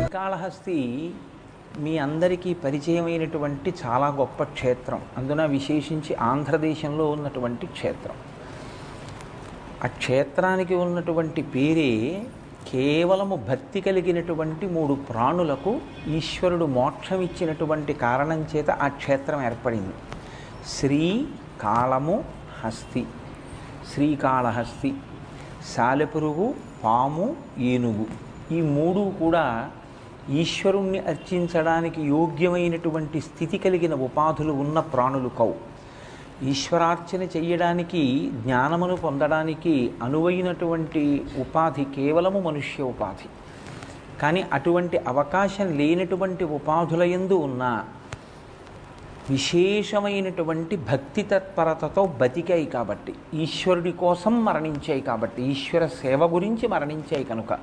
శ్రీకాళహస్తి మీ అందరికీ పరిచయమైనటువంటి చాలా గొప్ప క్షేత్రం. అందున విశేషించి ఆంధ్రదేశంలో ఉన్నటువంటి క్షేత్రం. ఆ క్షేత్రానికి ఉన్నటువంటి పేరే కేవలము భక్తి కలిగినటువంటి 3 ప్రాణులకు ఈశ్వరుడు మోక్షం ఇచ్చినటువంటి కారణం చేత ఆ క్షేత్రం ఏర్పడింది. శ్రీ కాళము హస్తి, శ్రీకాళహస్తి. సాలెపురుగు, పాము, ఏనుగు, ఈ 3 కూడా ఈశ్వరుణ్ణి అర్చించడానికి యోగ్యమైనటువంటి స్థితి కలిగిన ఉపాధులు ఉన్న ప్రాణులు కవు. ఈశ్వరార్చన చెయ్యడానికి, జ్ఞానమును పొందడానికి అనువైనటువంటి ఉపాధి కేవలము మనుష్య ఉపాధి. కానీ అటువంటి అవకాశం లేనటువంటి ఉపాధుల యందు ఉన్న విశేషమైనటువంటి భక్తి తత్పరతతో బతికాయి కాబట్టి, ఈశ్వరుడి కోసం మరణించాయి కాబట్టి, ఈశ్వర సేవ గురించి మరణించాయి కనుక